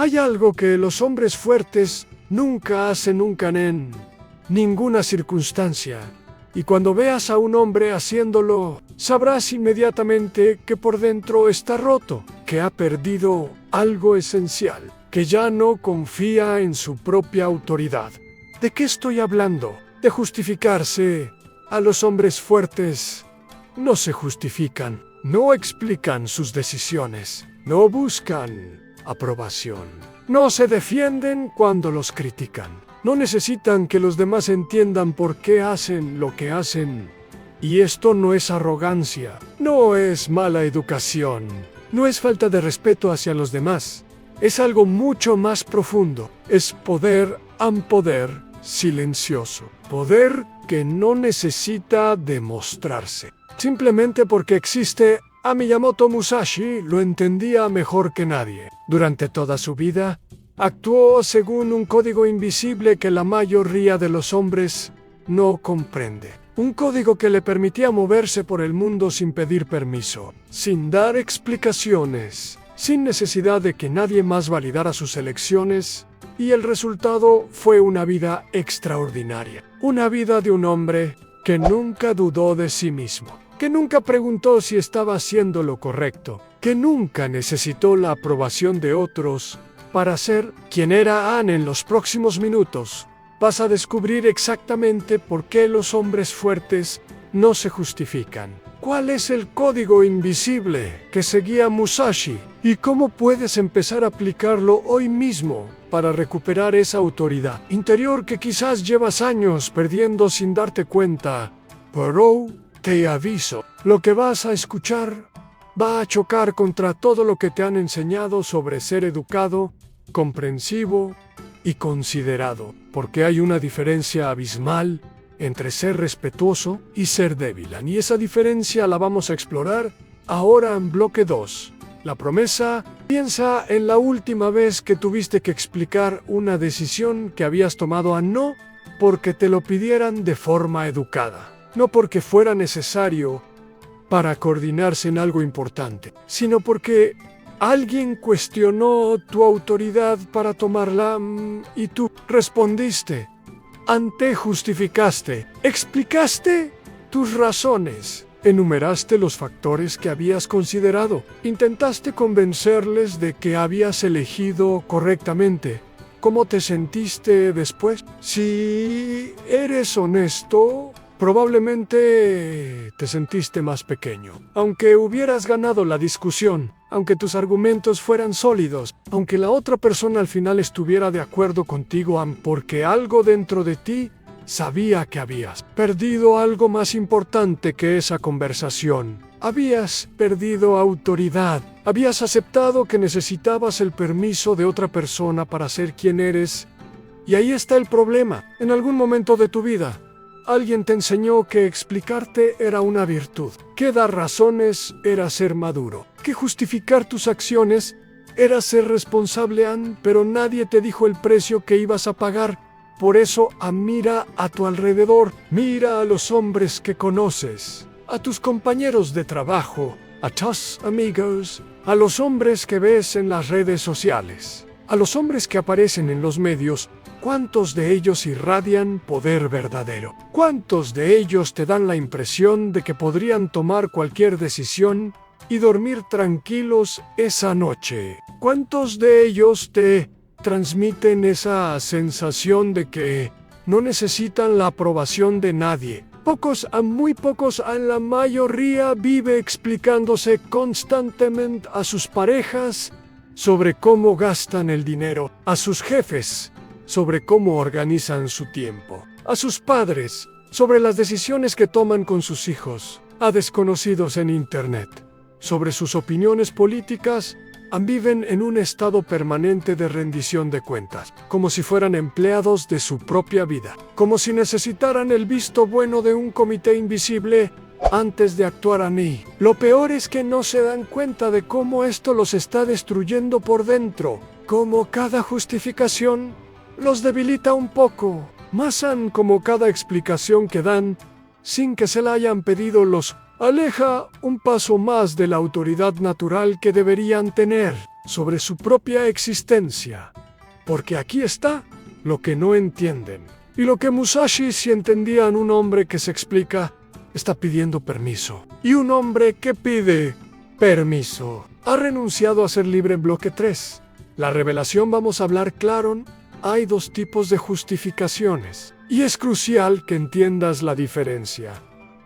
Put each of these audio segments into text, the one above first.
Hay algo que los hombres fuertes nunca hacen nunca en ninguna circunstancia. Y cuando veas a un hombre haciéndolo, sabrás inmediatamente que por dentro está roto, que ha perdido algo esencial, que ya no confía en su propia autoridad. ¿De qué estoy hablando? De justificarse. A los hombres fuertes no se justifican, no explican sus decisiones, no buscan aprobación, no se defienden cuando los critican. No necesitan que los demás entiendan por qué hacen lo que hacen. Y esto no es arrogancia, no es mala educación, no es falta de respeto hacia los demás. Es algo mucho más profundo. Es poder silencioso. Poder que no necesita demostrarse. Simplemente porque existe. A Miyamoto Musashi lo entendía mejor que nadie. Durante toda su vida, actuó según un código invisible que la mayoría de los hombres no comprende. Un código que le permitía moverse por el mundo sin pedir permiso, sin dar explicaciones, sin necesidad de que nadie más validara sus elecciones, y el resultado fue una vida extraordinaria. Una vida de un hombre que nunca dudó de sí mismo, que nunca preguntó si estaba haciendo lo correcto, que nunca necesitó la aprobación de otros para ser quien era. En los próximos minutos vas a descubrir exactamente por qué los hombres fuertes no se justifican. ¿Cuál es el código invisible que seguía Musashi? ¿Y cómo puedes empezar a aplicarlo hoy mismo para recuperar esa autoridad interior que quizás llevas años perdiendo sin darte cuenta? Pero te aviso, lo que vas a escuchar va a chocar contra todo lo que te han enseñado sobre ser educado, comprensivo y considerado, porque hay una diferencia abismal entre ser respetuoso y ser débil. Y esa diferencia la vamos a explorar ahora en bloque 2. La promesa. Piensa en la última vez que tuviste que explicar una decisión que habías tomado, no porque te lo pidieran de forma educada, no porque fuera necesario para coordinarse en algo importante, sino porque alguien cuestionó tu autoridad para tomarla y tú respondiste, justificaste, explicaste tus razones, enumeraste los factores que habías considerado, intentaste convencerles de que habías elegido correctamente. ¿Cómo te sentiste después? Si eres honesto, probablemente te sentiste más pequeño. Aunque hubieras ganado la discusión, aunque tus argumentos fueran sólidos, aunque la otra persona al final estuviera de acuerdo contigo, porque algo dentro de ti sabía que habías perdido algo más importante que esa conversación. Habías perdido autoridad. Habías aceptado que necesitabas el permiso de otra persona para ser quien eres. Y ahí está el problema. En algún momento de tu vida, alguien te enseñó que explicarte era una virtud, que dar razones era ser maduro, que justificar tus acciones era ser responsable, pero nadie te dijo el precio que ibas a pagar. Por eso, mira a tu alrededor, mira a los hombres que conoces, a tus compañeros de trabajo, a tus amigos, a los hombres que ves en las redes sociales, a los hombres que aparecen en los medios. ¿Cuántos de ellos irradian poder verdadero? ¿Cuántos de ellos te dan la impresión de que podrían tomar cualquier decisión y dormir tranquilos esa noche? ¿Cuántos de ellos te transmiten esa sensación de que no necesitan la aprobación de nadie? Pocos, muy pocos, la mayoría vive explicándose constantemente a sus parejas sobre cómo gastan el dinero, a sus jefes sobre cómo organizan su tiempo, a sus padres sobre las decisiones que toman con sus hijos, a desconocidos en Internet sobre sus opiniones políticas. Viven en un estado permanente de rendición de cuentas, como si fueran empleados de su propia vida, como si necesitaran el visto bueno de un comité invisible antes de actuar. Lo peor es que no se dan cuenta de cómo esto los está destruyendo por dentro, como cada justificación los debilita un poco, más como cada explicación que dan, sin que se la hayan pedido, los aleja un paso más de la autoridad natural que deberían tener. sobre su propia existencia. Porque aquí está lo que no entienden. Y lo que Musashi sí entendía en un hombre que se explica, está pidiendo permiso. Y un hombre que pide permiso ha renunciado a ser libre en bloque 3. La revelación, vamos a hablar claro, hay dos tipos de justificaciones. Y es crucial que entiendas la diferencia.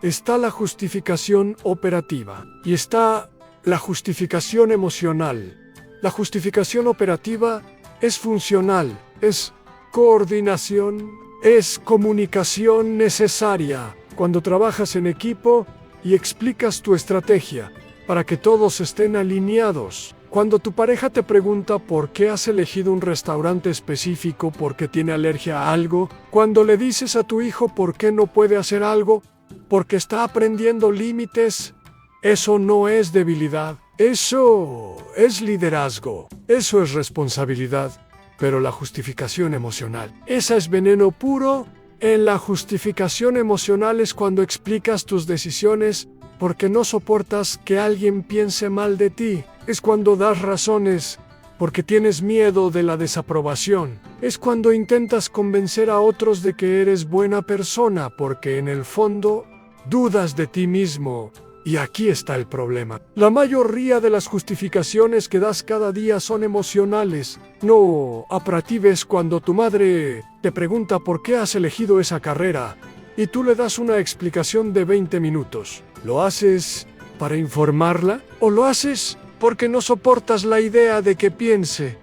Está la justificación operativa y está la justificación emocional. La justificación operativa es funcional, es coordinación, es comunicación necesaria cuando trabajas en equipo y explicas tu estrategia para que todos estén alineados. Cuando tu pareja te pregunta por qué has elegido un restaurante específico porque tiene alergia a algo, cuando le dices a tu hijo por qué no puede hacer algo porque está aprendiendo límites, eso no es debilidad, eso es liderazgo, eso es responsabilidad. Pero la justificación emocional, esa es veneno puro. En la justificación emocional es cuando explicas tus decisiones porque no soportas que alguien piense mal de ti. Es cuando das razones porque tienes miedo de la desaprobación. Es cuando intentas convencer a otros de que eres buena persona porque en el fondo dudas de ti mismo. Y aquí está el problema. La mayoría de las justificaciones que das cada día son emocionales, no operativas. Cuando tu madre te pregunta por qué has elegido esa carrera y tú le das una explicación de 20 minutos. ¿Lo haces para informarla o lo haces porque no soportas la idea de que piense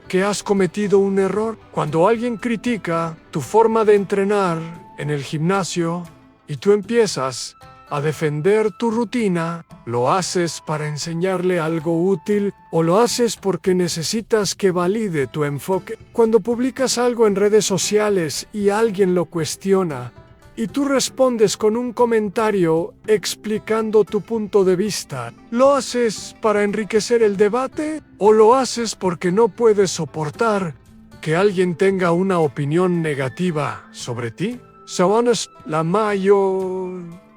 que has cometido un error? Cuando alguien critica tu forma de entrenar en el gimnasio y tú empiezas a defender tu rutina, ¿lo haces para enseñarle algo útil o lo haces porque necesitas que valide tu enfoque? Cuando publicas algo en redes sociales y alguien lo cuestiona y tú respondes con un comentario explicando tu punto de vista, ¿lo haces para enriquecer el debate o lo haces porque no puedes soportar que alguien tenga una opinión negativa sobre ti? La mayoría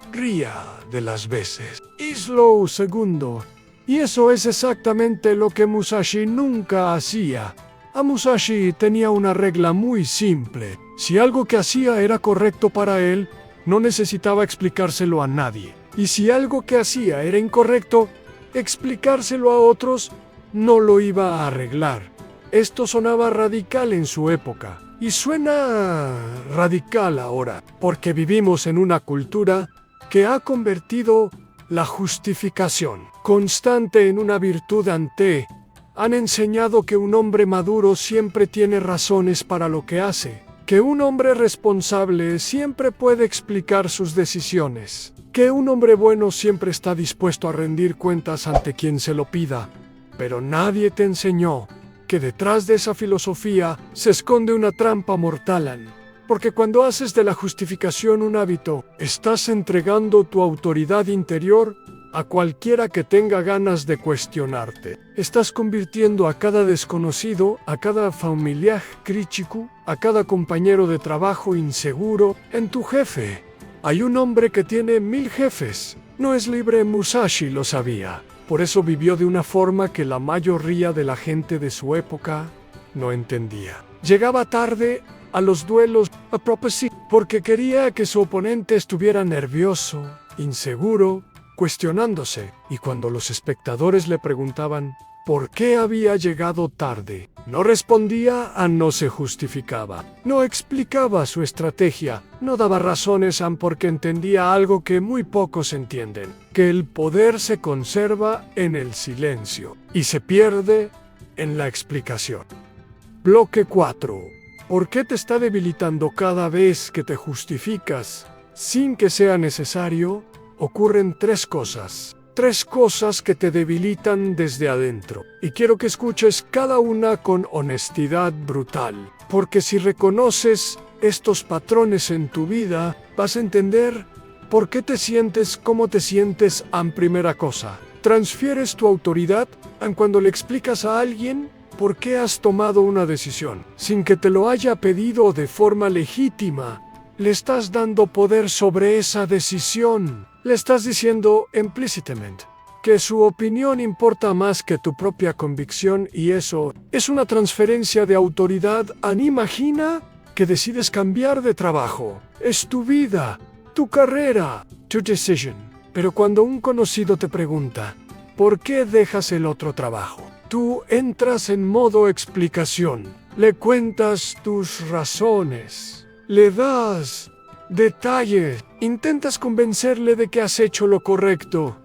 de las veces es lo segundo. Y eso es exactamente lo que Musashi nunca hacía. A Musashi tenía una regla muy simple. Si algo que hacía era correcto para él, no necesitaba explicárselo a nadie. Y si algo que hacía era incorrecto, explicárselo a otros no lo iba a arreglar. Esto sonaba radical en su época. Y suena radical ahora, porque vivimos en una cultura que ha convertido la justificación constante en una virtud han enseñado que un hombre maduro siempre tiene razones para lo que hace, que un hombre responsable siempre puede explicar sus decisiones, que un hombre bueno siempre está dispuesto a rendir cuentas ante quien se lo pida. Pero nadie te enseñó que detrás de esa filosofía se esconde una trampa mortal. Porque cuando haces de la justificación un hábito, estás entregando tu autoridad interior a cualquiera que tenga ganas de cuestionarte. Estás convirtiendo a cada desconocido, a cada familiar crítico, a cada compañero de trabajo inseguro, en tu jefe. Hay un hombre que tiene 1000 jefes. No es libre. Musashi lo sabía. Por eso vivió de una forma que la mayoría de la gente de su época no entendía. Llegaba tarde a los duelos a propósito porque quería que su oponente estuviera nervioso, inseguro, cuestionándose. Y cuando los espectadores le preguntaban por qué había llegado tarde, no respondía, no se justificaba, no explicaba su estrategia, no daba razones porque entendía algo que muy pocos entienden, que el poder se conserva en el silencio y se pierde en la explicación. Bloque 4. ¿Por qué te está debilitando cada vez que te justificas sin que sea necesario? Ocurren 3 cosas. 3 cosas que te debilitan desde adentro. Y quiero que escuches cada una con honestidad brutal. Porque si reconoces estos patrones en tu vida, vas a entender por qué te sientes como te sientes. Primera cosa, transfieres tu autoridad cuando le explicas a alguien por qué has tomado una decisión, sin que te lo haya pedido de forma legítima. Le estás dando poder sobre esa decisión. Le estás diciendo implícitamente que su opinión importa más que tu propia convicción y eso es una transferencia de autoridad. Imagina que decides cambiar de trabajo. Es tu vida, tu carrera, tu decision. Pero cuando un conocido te pregunta, ¿por qué dejas el otro trabajo? Tú entras en modo explicación. Le cuentas tus razones. Le das detalles. Intentas convencerle de que has hecho lo correcto.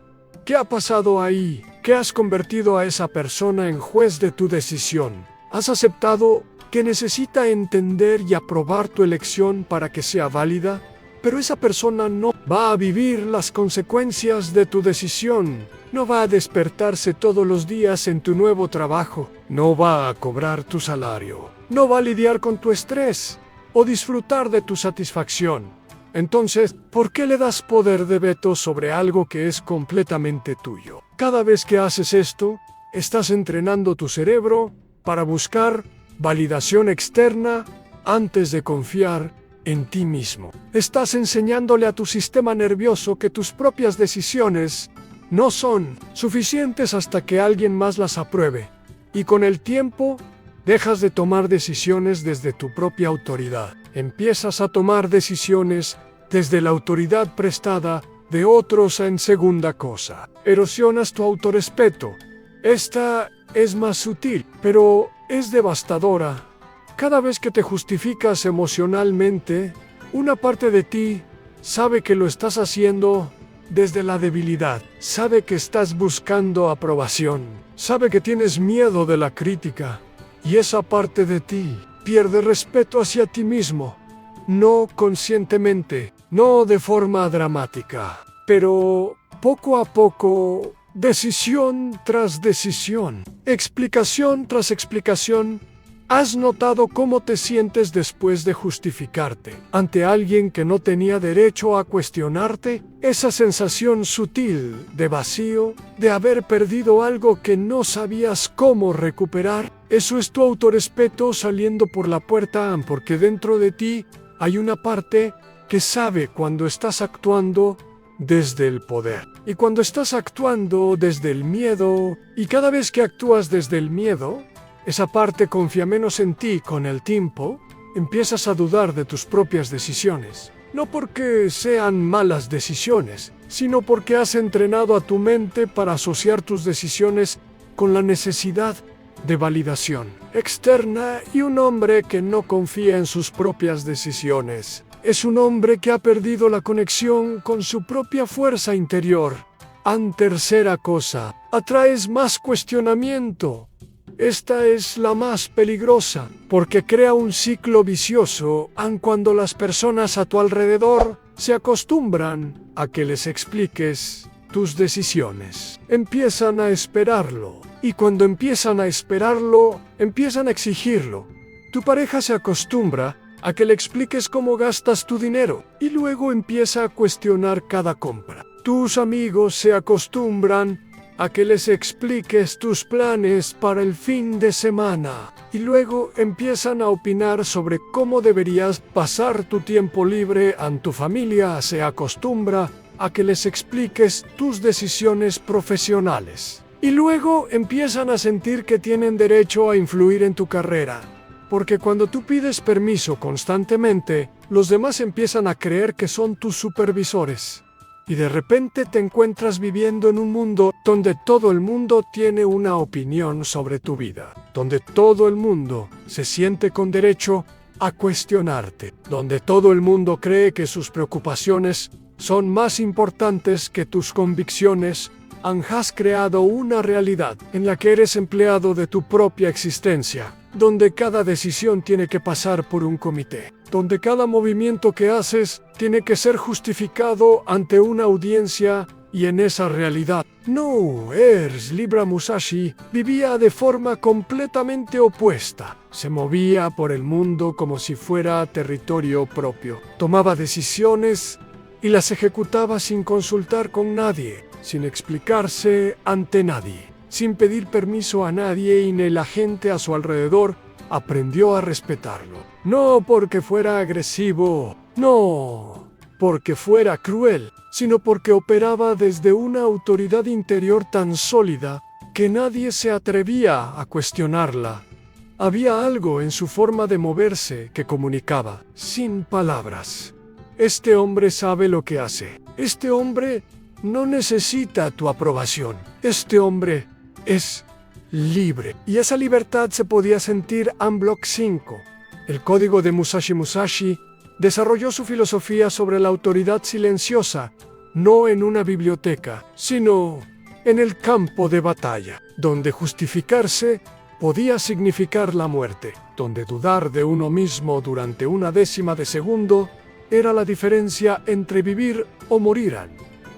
¿Qué ha pasado ahí? ¿Qué has convertido a esa persona en juez de tu decisión? ¿Has aceptado que necesita entender y aprobar tu elección para que sea válida? Pero esa persona no va a vivir las consecuencias de tu decisión. No va a despertarse todos los días en tu nuevo trabajo. No va a cobrar tu salario. No va a lidiar con tu estrés o disfrutar de tu satisfacción. Entonces, ¿por qué le das poder de veto sobre algo que es completamente tuyo? Cada vez que haces esto, estás entrenando tu cerebro para buscar validación externa antes de confiar en ti mismo. Estás enseñándole a tu sistema nervioso que tus propias decisiones no son suficientes hasta que alguien más las apruebe. Y con el tiempo, dejas de tomar decisiones desde tu propia autoridad. Empiezas a tomar decisiones desde la autoridad prestada de otros en segunda cosa. Erosionas tu autorrespeto. Esta es más sutil, pero es devastadora. Cada vez que te justificas emocionalmente, una parte de ti sabe que lo estás haciendo desde la debilidad. Sabe que estás buscando aprobación. Sabe que tienes miedo de la crítica. Y esa parte de ti pierde respeto hacia ti mismo. No conscientemente, no de forma dramática, pero poco a poco, decisión tras decisión, explicación tras explicación. ¿Has notado cómo te sientes después de justificarte ante alguien que no tenía derecho a cuestionarte? Esa sensación sutil de vacío, de haber perdido algo que no sabías cómo recuperar. Eso es tu autorrespeto saliendo por la puerta, porque dentro de ti hay una parte que sabe cuando estás actuando desde el poder y cuando estás actuando desde el miedo. Y cada vez que actúas desde el miedo, esa parte confía menos en ti. Con el tiempo, empiezas a dudar de tus propias decisiones. No porque sean malas decisiones, sino porque has entrenado a tu mente para asociar tus decisiones con la necesidad de validación externa. Y un hombre que no confía en sus propias decisiones es un hombre que ha perdido la conexión con su propia fuerza interior. Tercera cosa, atraes más cuestionamiento. Esta es la más peligrosa, porque crea un ciclo vicioso cuando las personas a tu alrededor se acostumbran a que les expliques tus decisiones. Empiezan a esperarlo, y cuando empiezan a esperarlo, empiezan a exigirlo. Tu pareja se acostumbra a que le expliques cómo gastas tu dinero, y luego empieza a cuestionar cada compra. Tus amigos se acostumbran a que les expliques tus planes para el fin de semana, y luego empiezan a opinar sobre cómo deberías pasar tu tiempo libre. Tu familia se acostumbra a que les expliques tus decisiones profesionales, y luego empiezan a sentir que tienen derecho a influir en tu carrera. Porque cuando tú pides permiso constantemente, los demás empiezan a creer que son tus supervisores. Y de repente te encuentras viviendo en un mundo donde todo el mundo tiene una opinión sobre tu vida, donde todo el mundo se siente con derecho a cuestionarte, donde todo el mundo cree que sus preocupaciones son más importantes que tus convicciones. Has creado una realidad en la que eres empleado de tu propia existencia, donde cada decisión tiene que pasar por un comité, donde cada movimiento que haces tiene que ser justificado ante una audiencia. Y en esa realidad, Libra Musashi vivía de forma completamente opuesta. Se movía por el mundo como si fuera territorio propio. Tomaba decisiones y las ejecutaba sin consultar con nadie, sin explicarse ante nadie, sin pedir permiso a nadie, y ni la gente a su alrededor aprendió a respetarlo. No porque fuera agresivo, no, porque fuera cruel, sino porque operaba desde una autoridad interior tan sólida que nadie se atrevía a cuestionarla. Había algo en su forma de moverse que comunicaba, sin palabras. Este hombre sabe lo que hace. Este hombre no necesita tu aprobación. Este hombre es libre. Y esa libertad se podía sentir en Block 5. El código de Musashi Musashi desarrolló su filosofía sobre la autoridad silenciosa, no en una biblioteca, sino en el campo de batalla, donde justificarse podía significar la muerte, donde dudar de uno mismo durante una décima de segundo era la diferencia entre vivir o morir.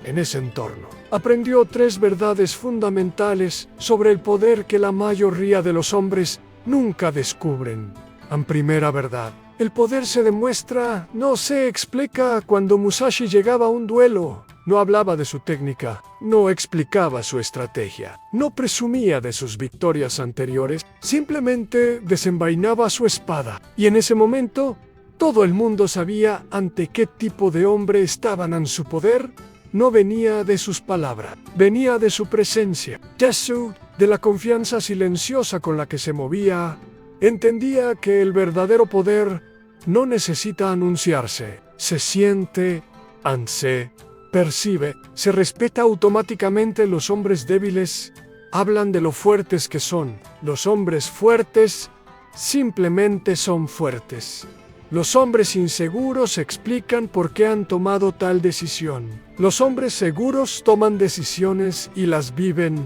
En ese entorno, aprendió 3 verdades fundamentales sobre el poder que la mayoría de los hombres nunca descubren. En primera verdad, el poder se demuestra, no se explica. Cuando Musashi llegaba a un duelo, no hablaba de su técnica, no explicaba su estrategia, no presumía de sus victorias anteriores, simplemente desenvainaba su espada. Y en ese momento, todo el mundo sabía ante qué tipo de hombre estaban en su poder. No venía de sus palabras, venía de su presencia. Yasu, de la confianza silenciosa con la que se movía, entendía que el verdadero poder no necesita anunciarse, se siente, se percibe, se respeta automáticamente. Los hombres débiles hablan de lo fuertes que son. Los hombres fuertes simplemente son fuertes. Los hombres inseguros explican por qué han tomado tal decisión. Los hombres seguros toman decisiones y las viven.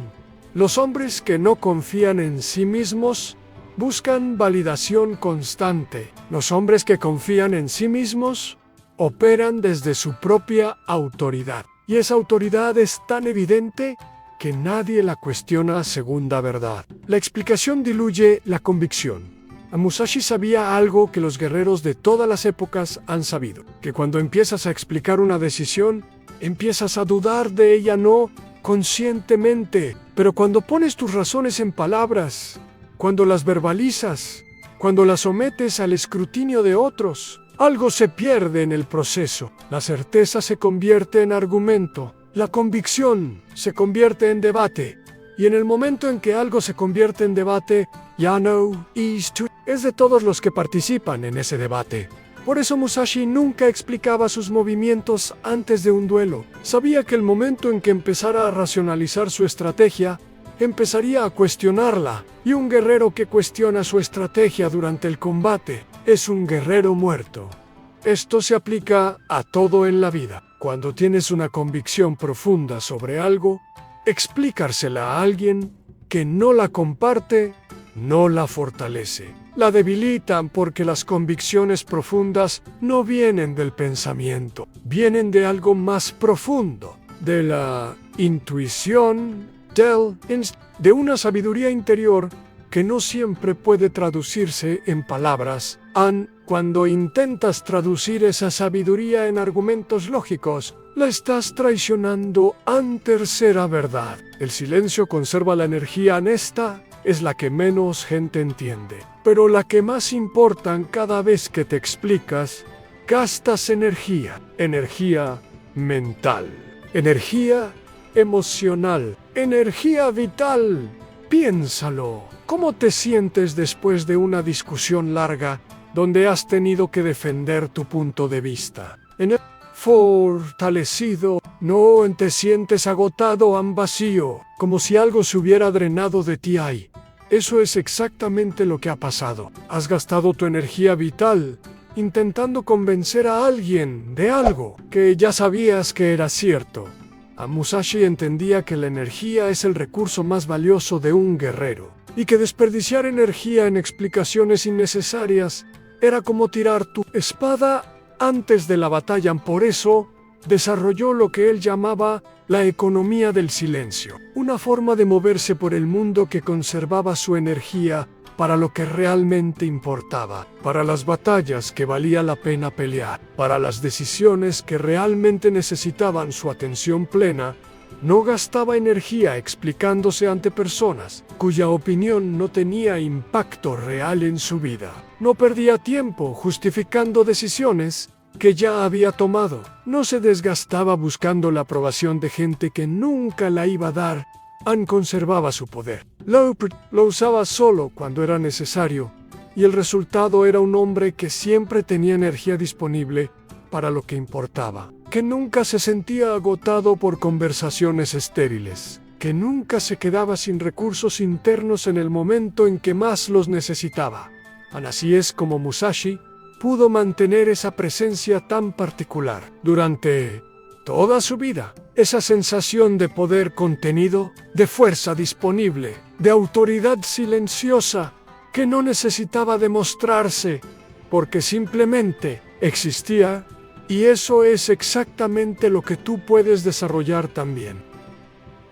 Los hombres que no confían en sí mismos buscan validación constante. Los hombres que confían en sí mismos operan desde su propia autoridad. Y esa autoridad es tan evidente que nadie la cuestiona a segunda verdad. La explicación diluye la convicción. Musashi sabía algo que los guerreros de todas las épocas han sabido, que cuando empiezas a explicar una decisión, empiezas a dudar de ella no conscientemente, pero cuando pones tus razones en palabras, cuando las verbalizas, cuando las sometes al escrutinio de otros, algo se pierde en el proceso. La certeza se convierte en argumento, la convicción se convierte en debate, y en el momento en que algo se convierte en debate, ya no es de todos los que participan en ese debate. Por eso Musashi nunca explicaba sus movimientos antes de un duelo. Sabía que el momento en que empezara a racionalizar su estrategia, empezaría a cuestionarla, y un guerrero que cuestiona su estrategia durante el combate es un guerrero muerto. Esto se aplica a todo en la vida. Cuando tienes una convicción profunda sobre algo, explicársela a alguien que no la comparte no la fortalece. La debilitan porque las convicciones profundas no vienen del pensamiento, vienen de algo más profundo, de la intuición, de una sabiduría interior que no siempre puede traducirse en palabras. Cuando intentas traducir esa sabiduría en argumentos lógicos, la estás traicionando en tercera verdad. El silencio conserva la energía honesta, es la que menos gente entiende, pero la que más importa. Cada vez que te explicas, gastas energía mental, energía emocional, energía vital. Piénsalo. ¿Cómo te sientes después de una discusión larga donde has tenido que defender tu punto de vista? Fortalecido, no te sientes agotado en vacío, como si algo se hubiera drenado de ti ahí. Eso es exactamente lo que ha pasado. Has gastado tu energía vital intentando convencer a alguien de algo que ya sabías que era cierto. Musashi entendía que la energía es el recurso más valioso de un guerrero, y que desperdiciar energía en explicaciones innecesarias era como tirar tu espada antes de la batalla. Por eso, desarrolló lo que él llamaba la economía del silencio, una forma de moverse por el mundo que conservaba su energía para lo que realmente importaba, para las batallas que valía la pena pelear, para las decisiones que realmente necesitaban su atención plena. No gastaba energía explicándose ante personas cuya opinión no tenía impacto real en su vida. No perdía tiempo justificando decisiones que ya había tomado. No se desgastaba buscando la aprobación de gente que nunca la iba a dar. Anne conservaba su poder. Lo usaba solo cuando era necesario, y el resultado era un hombre que siempre tenía energía disponible para lo que importaba, que nunca se sentía agotado por conversaciones estériles, que nunca se quedaba sin recursos internos en el momento en que más los necesitaba. Así es como Musashi pudo mantener esa presencia tan particular durante toda su vida. Esa sensación de poder contenido, de fuerza disponible, de autoridad silenciosa, que no necesitaba demostrarse, porque simplemente existía, y eso es exactamente lo que tú puedes desarrollar también.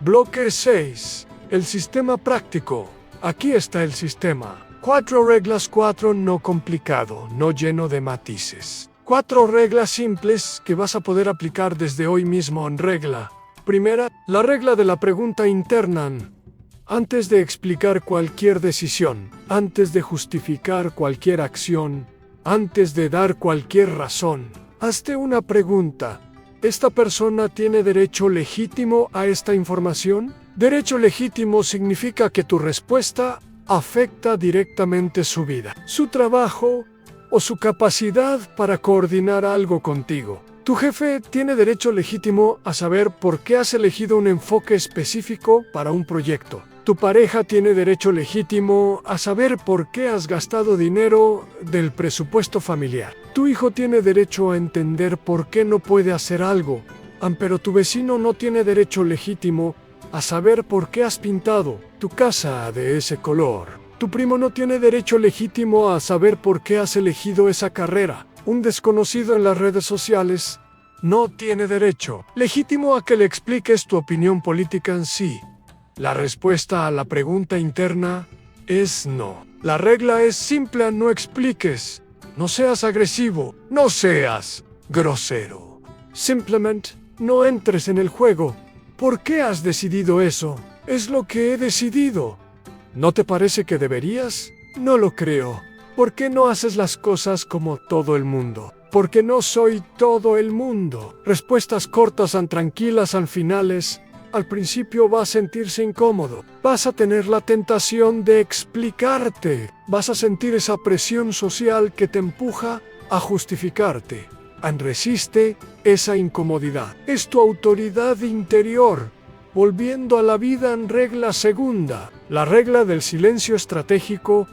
Bloque 6. El sistema práctico. Aquí está el sistema. 4 reglas, 4 no complicado, no lleno de matices. 4 reglas simples que vas a poder aplicar desde hoy mismo en regla. Primera, la regla de la pregunta interna. Antes de explicar cualquier decisión, antes de justificar cualquier acción, antes de dar cualquier razón, hazte una pregunta. ¿Esta persona tiene derecho legítimo a esta información? Derecho legítimo significa que tu respuesta afecta directamente su vida, su trabajo o su capacidad para coordinar algo contigo. Tu jefe tiene derecho legítimo a saber por qué has elegido un enfoque específico para un proyecto. Tu pareja tiene derecho legítimo a saber por qué has gastado dinero del presupuesto familiar. Tu hijo tiene derecho a entender por qué no puede hacer algo, pero tu vecino no tiene derecho legítimo a saber por qué has pintado tu casa de ese color. Tu primo no tiene derecho legítimo a saber por qué has elegido esa carrera. Un desconocido en las redes sociales no tiene derecho legítimo a que le expliques tu opinión política en sí. La respuesta a la pregunta interna es no. La regla es simple: no expliques, no seas agresivo, no seas grosero. Simplemente no entres en el juego. ¿Por qué has decidido eso? Es lo que he decidido. ¿No te parece que deberías? No lo creo. ¿Por qué no haces las cosas como todo el mundo? Porque no soy todo el mundo. Respuestas cortas, tranquilas, finales. Al principio vas a sentirse incómodo. Vas a tener la tentación de explicarte. Vas a sentir esa presión social que te empuja a justificarte. Resiste esa incomodidad. Es tu autoridad interior. Volviendo a la vida en regla segunda. La regla del silencio estratégico.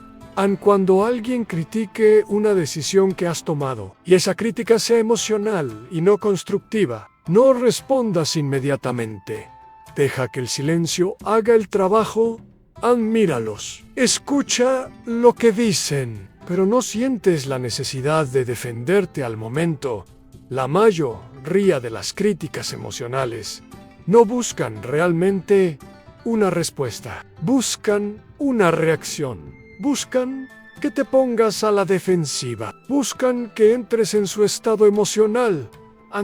Cuando alguien critique una decisión que has tomado, y esa crítica sea emocional y no constructiva, no respondas inmediatamente. Deja que el silencio haga el trabajo. Admíralos. Escucha lo que dicen, pero no sientes la necesidad de defenderte al momento. La mayoría de las críticas emocionales no buscan realmente una respuesta, buscan una reacción. Buscan que te pongas a la defensiva. Buscan que entres en su estado emocional.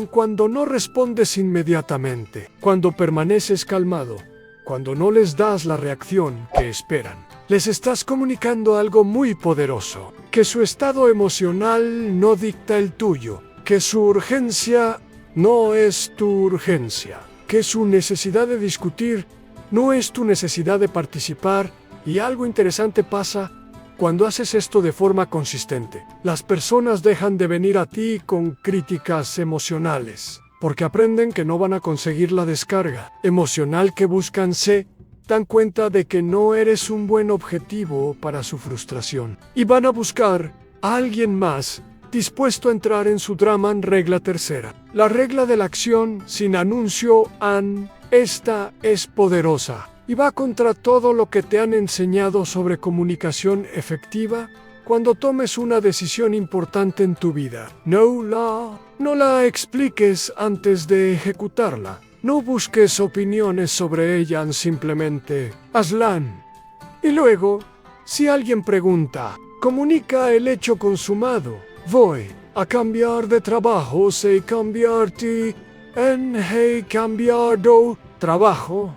Cuando no respondes inmediatamente, cuando permaneces calmado, cuando no les das la reacción que esperan, les estás comunicando algo muy poderoso: que su estado emocional no dicta el tuyo, que su urgencia no es tu urgencia, que su necesidad de discutir no es tu necesidad de participar. Y algo interesante pasa cuando haces esto de forma consistente. Las personas dejan de venir a ti con críticas emocionales, porque aprenden que no van a conseguir la descarga emocional que buscan. Se dan cuenta de que no eres un buen objetivo para su frustración, y van a buscar a alguien más dispuesto a entrar en su drama. En regla tercera, la regla de la acción sin anuncio. Esta es poderosa y va contra todo lo que te han enseñado sobre comunicación efectiva. Cuando tomes una decisión importante en tu vida, no la expliques antes de ejecutarla. No busques opiniones sobre ella, simplemente hazla. Y luego, si alguien pregunta, comunica el hecho consumado. Voy a cambiar de trabajo. Sé cambiarte en he cambiado trabajo.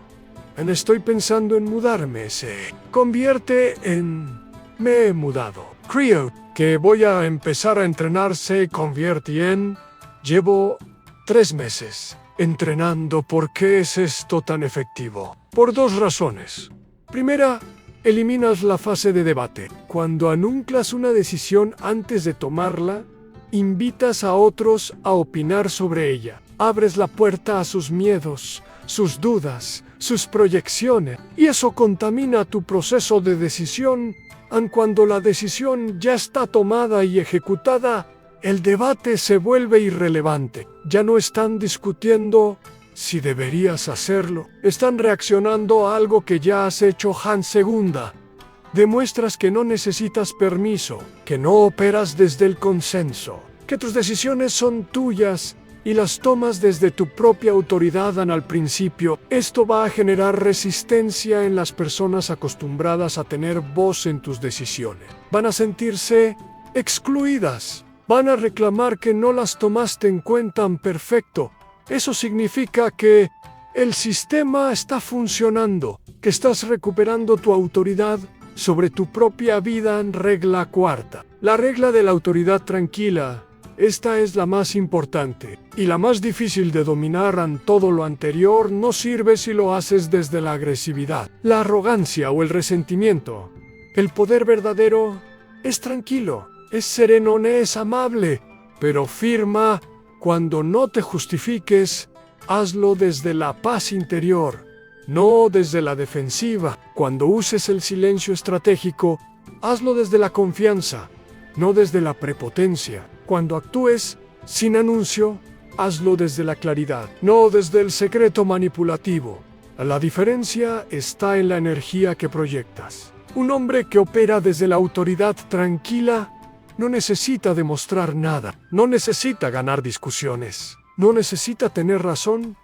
Estoy pensando en mudarme. Se convierte en me he mudado. Creo que voy a empezar a entrenar se convierte en... Llevo 3 meses entrenando. ¿Por qué es esto tan efectivo? Por 2 razones. Primera, eliminas la fase de debate. Cuando anuncias una decisión antes de tomarla, invitas a otros a opinar sobre ella. Abres la puerta a sus miedos, sus dudas, sus proyecciones, y eso contamina tu proceso de decisión. Aun cuando la decisión ya está tomada y ejecutada, el debate se vuelve irrelevante. Ya no están discutiendo si deberías hacerlo. Están reaccionando a algo que ya has hecho. Segunda, demuestras que no necesitas permiso, que no operas desde el consenso, que tus decisiones son tuyas y las tomas desde tu propia autoridad. Al principio, esto va a generar resistencia en las personas acostumbradas a tener voz en tus decisiones. Van a sentirse excluidas. Van a reclamar que no las tomaste en cuenta. Perfecto. Eso significa que el sistema está funcionando, que estás recuperando tu autoridad sobre tu propia vida. Regla cuarta. La regla de la autoridad tranquila. Esta es la más importante y la más difícil de dominar. Todo lo anterior no sirve si lo haces desde la agresividad, la arrogancia o el resentimiento. El poder verdadero es tranquilo, es sereno, es amable, pero firma. Cuando no te justifiques, hazlo desde la paz interior, no desde la defensiva. Cuando uses el silencio estratégico, hazlo desde la confianza, no desde la prepotencia. Cuando actúes sin anuncio, hazlo desde la claridad, no desde el secreto manipulativo. La diferencia está en la energía que proyectas. Un hombre que opera desde la autoridad tranquila no necesita demostrar nada, no necesita ganar discusiones, no necesita tener razón.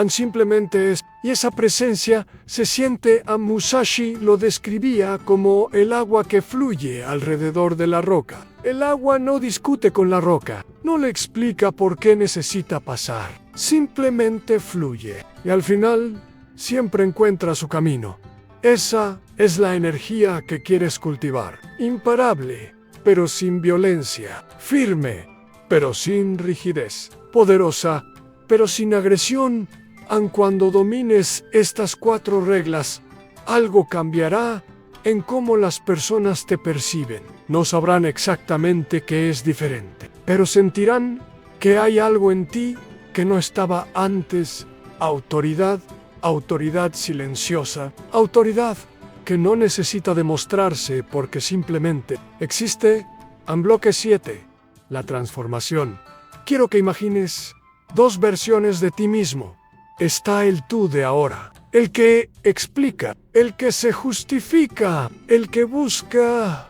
Simplemente es, y esa presencia se siente. Musashi lo describía como el agua que fluye alrededor de la roca. El agua no discute con la roca, no le explica por qué necesita pasar, simplemente fluye y al final siempre encuentra su camino. Esa es la energía que quieres cultivar, imparable, pero sin violencia, firme, pero sin rigidez, poderosa, pero sin agresión. Aun cuando domines estas 4 reglas, algo cambiará en cómo las personas te perciben. No sabrán exactamente qué es diferente, pero sentirán que hay algo en ti que no estaba antes. Autoridad, autoridad silenciosa, autoridad que no necesita demostrarse porque simplemente existe. Bloque 7. La transformación. Quiero que imagines 2 versiones de ti mismo. Está el tú de ahora, el que explica, el que se justifica, el que busca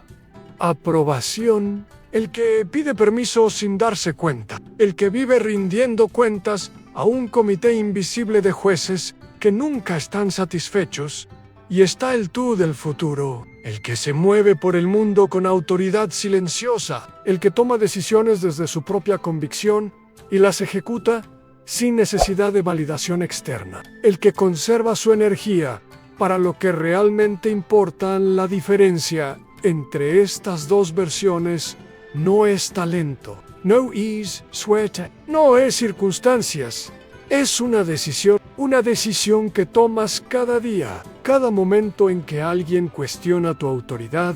aprobación, el que pide permiso sin darse cuenta, el que vive rindiendo cuentas a un comité invisible de jueces que nunca están satisfechos. Y está el tú del futuro, el que se mueve por el mundo con autoridad silenciosa, el que toma decisiones desde su propia convicción y las ejecuta sin necesidad de validación externa, el que conserva su energía para lo que realmente importa. La diferencia entre estas 2 versiones no es talento, no es suerte, no es circunstancias, es una decisión que tomas cada día, cada momento en que alguien cuestiona tu autoridad.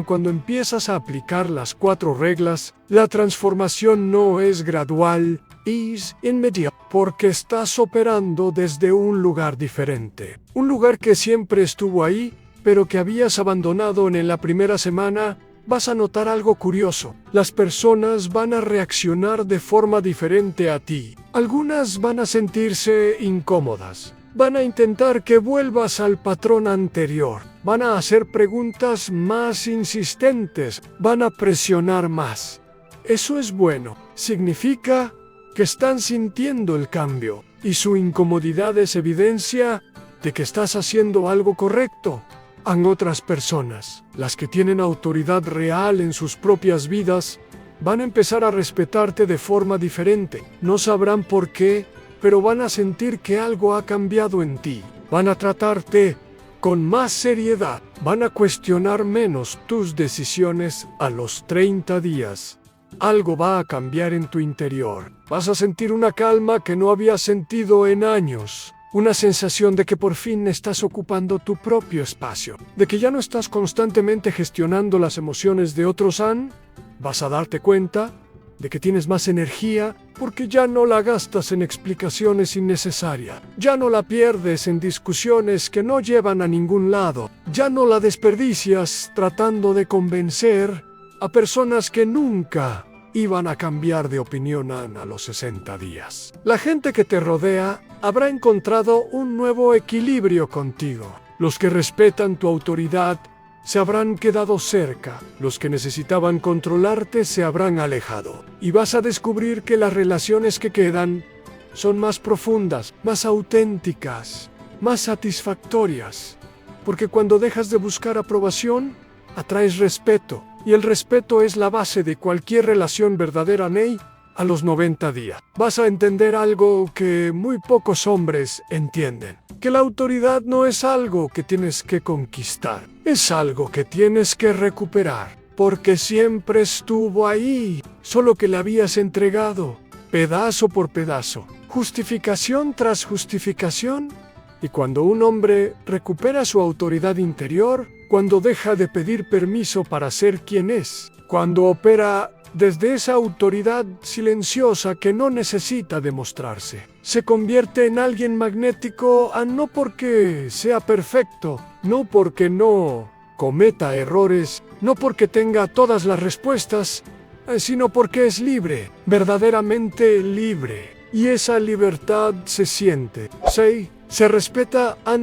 Cuando empiezas a aplicar las 4 reglas, la transformación no es gradual, es inmediata, porque estás operando desde un lugar diferente. Un lugar que siempre estuvo ahí, pero que habías abandonado en la primera semana. Vas a notar algo curioso. Las personas van a reaccionar de forma diferente a ti. Algunas van a sentirse incómodas. Van a intentar que vuelvas al patrón anterior. Van a hacer preguntas más insistentes. Van a presionar más. Eso es bueno. Significa que están sintiendo el cambio. Y su incomodidad es evidencia de que estás haciendo algo correcto. Otras personas, las que tienen autoridad real en sus propias vidas, van a empezar a respetarte de forma diferente. No sabrán por qué, pero van a sentir que algo ha cambiado en ti. Van a tratarte con más seriedad. Van a cuestionar menos tus decisiones a los 30 días. Algo va a cambiar en tu interior. Vas a sentir una calma que no habías sentido en años. Una sensación de que por fin estás ocupando tu propio espacio. De que ya no estás constantemente gestionando las emociones de otros. Vas a darte cuenta de que tienes más energía porque ya no la gastas en explicaciones innecesarias. Ya no la pierdes en discusiones que no llevan a ningún lado. Ya no la desperdicias tratando de convencer a personas que nunca iban a cambiar de opinión a los 60 días. La gente que te rodea habrá encontrado un nuevo equilibrio contigo. Los que respetan tu autoridad se habrán quedado cerca. Los que necesitaban controlarte se habrán alejado. Y vas a descubrir que las relaciones que quedan son más profundas, más auténticas, más satisfactorias. Porque cuando dejas de buscar aprobación, atraes respeto. Y el respeto es la base de cualquier relación verdadera, Ney. A los 90 días vas a entender algo que muy pocos hombres entienden. Que la autoridad no es algo que tienes que conquistar. Es algo que tienes que recuperar. Porque siempre estuvo ahí. Solo que la habías entregado, pedazo por pedazo. Justificación tras justificación. Y cuando un hombre recupera su autoridad interior, cuando deja de pedir permiso para ser quien es, cuando opera desde esa autoridad silenciosa que no necesita demostrarse, se convierte en alguien magnético, no porque sea perfecto, no porque no cometa errores, no porque tenga todas las respuestas, sino porque es libre, verdaderamente libre. Y esa libertad se siente. Sí, se respeta a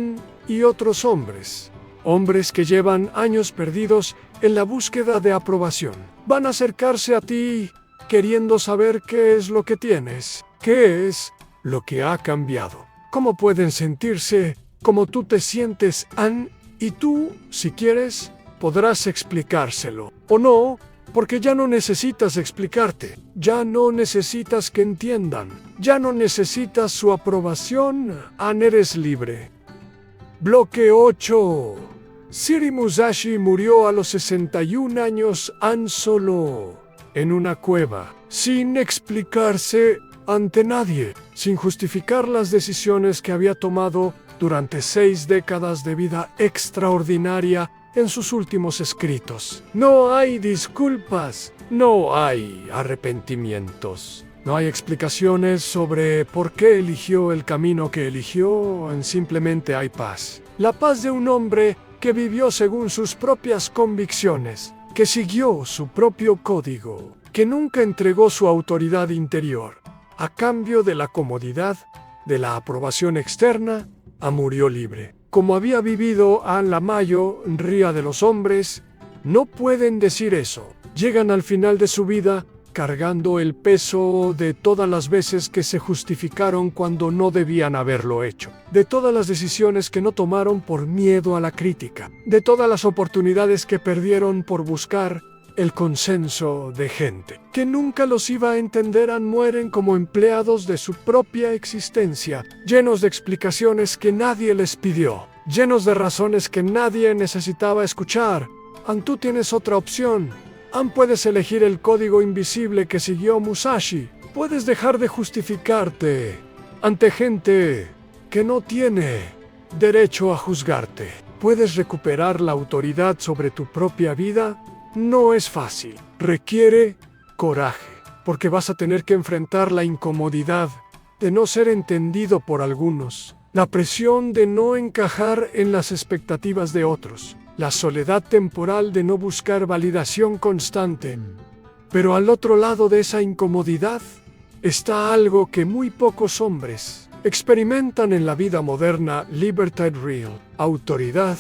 y otros hombres. Hombres que llevan años perdidos en la búsqueda de aprobación. Van a acercarse a ti queriendo saber qué es lo que tienes, qué es lo que ha cambiado, cómo pueden sentirse como tú te sientes, y tú, si quieres, podrás explicárselo. O no, porque ya no necesitas explicarte, ya no necesitas que entiendan, ya no necesitas su aprobación, eres libre. Bloque 8. Siri Musashi murió a los 61 años solo en una cueva, sin explicarse ante nadie, sin justificar las decisiones que había tomado durante 6 décadas de vida extraordinaria en sus últimos escritos. No hay disculpas, no hay arrepentimientos. No hay explicaciones sobre por qué eligió el camino que eligió, simplemente hay paz. La paz de un hombre que vivió según sus propias convicciones, que siguió su propio código, que nunca entregó su autoridad interior, a cambio de la comodidad, de la aprobación externa, murió libre. Como había vivido la mayoría de los hombres, no pueden decir eso. Llegan al final de su vida cargando el peso de todas las veces que se justificaron cuando no debían haberlo hecho, de todas las decisiones que no tomaron por miedo a la crítica, de todas las oportunidades que perdieron por buscar el consenso de gente, que nunca los iba a entender, mueren como empleados de su propia existencia, llenos de explicaciones que nadie les pidió, llenos de razones que nadie necesitaba escuchar. Tú tienes otra opción. Puedes elegir el código invisible que siguió Musashi. Puedes dejar de justificarte ante gente que no tiene derecho a juzgarte. Puedes recuperar la autoridad sobre tu propia vida. No es fácil. Requiere coraje, porque vas a tener que enfrentar la incomodidad de no ser entendido por algunos, la presión de no encajar en las expectativas de otros, la soledad temporal de no buscar validación constante. Pero al otro lado de esa incomodidad está algo que muy pocos hombres experimentan en la vida moderna: libertad real, autoridad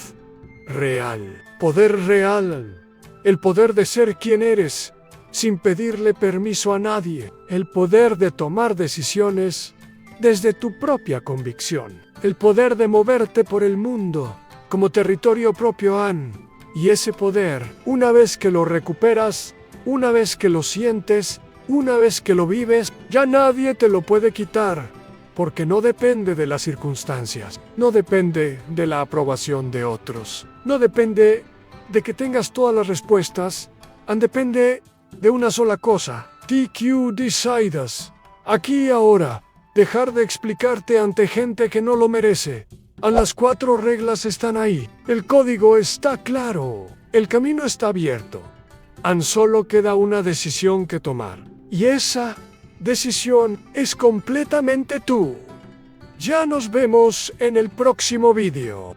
real, poder real, el poder de ser quien eres sin pedirle permiso a nadie, el poder de tomar decisiones desde tu propia convicción, el poder de moverte por el mundo como territorio propio. Y ese poder, una vez que lo recuperas, una vez que lo sientes, una vez que lo vives, ya nadie te lo puede quitar, porque no depende de las circunstancias, no depende de la aprobación de otros, no depende de que tengas todas las respuestas, depende de una sola cosa, TQ Decidas. Aquí y ahora, dejar de explicarte ante gente que no lo merece. Las 4 reglas están ahí, el código está claro, el camino está abierto. Solo queda una decisión que tomar, y esa decisión es completamente tú. Ya nos vemos en el próximo vídeo.